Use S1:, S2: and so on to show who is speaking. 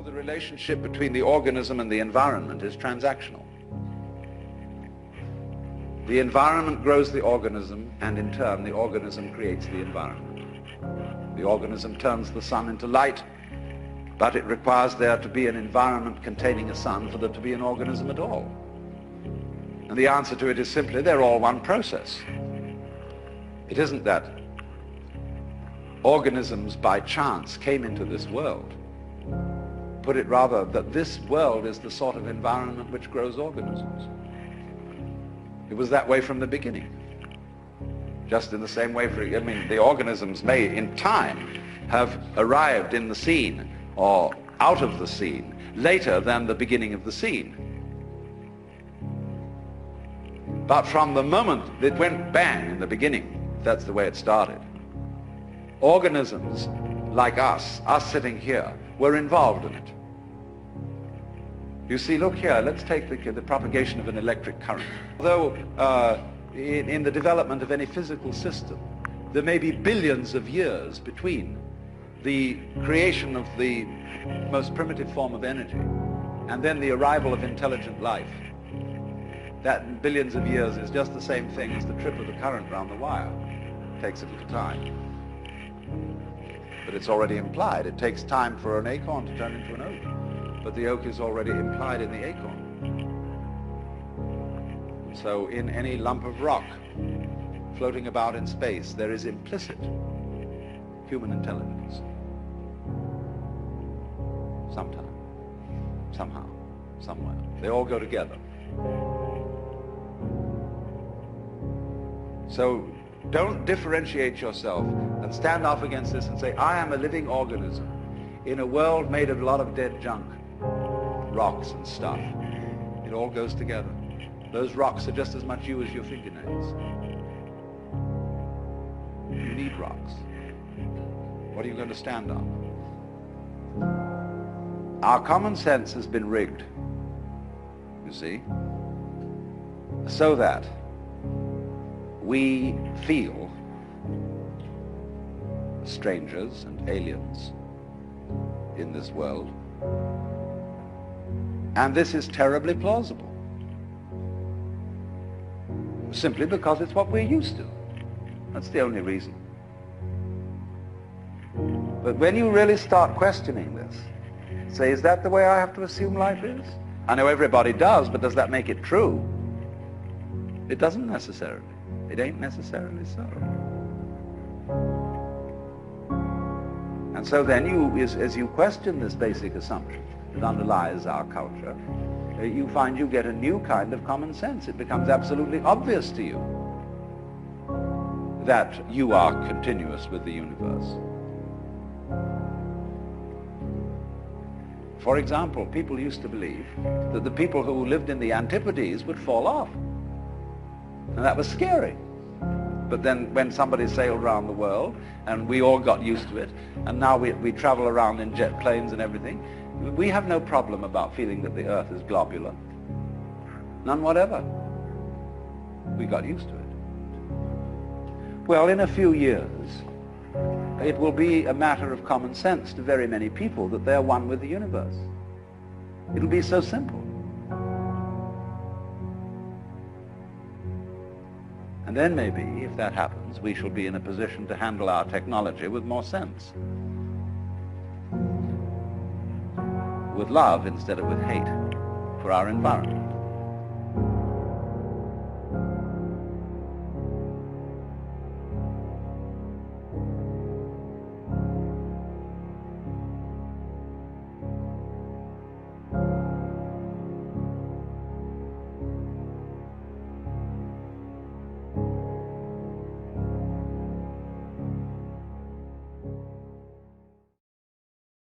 S1: the relationship between the organism and the environment is transactional. The environment grows the organism, and in turn the organism creates the environment. The organism turns the sun into light, but it requires there to be an environment containing a sun for there to be an organism at all. And the answer to it is simply they're all one process. It isn't that organisms by chance came into this world. Put it rather that this world is the sort of environment which grows organisms. It was that way from the beginning. Just in the same way, the organisms may in time have arrived in the scene or out of the scene later than the beginning of the scene. But from the moment it went bang in the beginning, that's the way it started. Organisms like us sitting here, were involved in it. You see, look here, let's take the propagation of an electric current. Although in the development of any physical system, there may be billions of years between the creation of the most primitive form of energy and then the arrival of intelligent life. That billions of years is just the same thing as the trip of the current round the wire. It takes a little time. But it's already implied. It takes time for an acorn to turn into an oak. But the oak is already implied in the acorn. So in any lump of rock floating about in space, there is implicit human intelligence. Sometime, somehow, somewhere. They all go together. So don't differentiate yourself and stand off against this and say, I am a living organism in a world made of a lot of dead junk, rocks and stuff. It all goes together. Those rocks are just as much you as your fingernails. You need rocks. What are you going to stand on? Our common sense has been rigged, you see, so that we feel strangers and aliens in this world. And this is terribly plausible, simply because it's what we're used to. That's the only reason. But when you really start questioning this, say, is that the way I have to assume life is? I know everybody does, but does that make it true? It doesn't necessarily. It ain't necessarily so. And so then as you question this basic assumption that underlies our culture, you find you get a new kind of common sense. It becomes absolutely obvious to you that you are continuous with the universe. For example, people used to believe that the people who lived in the Antipodes would fall off. And that was scary. But then when somebody sailed around the world, and we all got used to it, and now we travel around in jet planes and everything, we have no problem about feeling that the Earth is globular. None whatever. We got used to it. Well, in a few years, it will be a matter of common sense to very many people that they're one with the universe. It'll be so simple. And then maybe, if that happens, we shall be in a position to handle our technology with more sense. With love instead of with hate for our environment.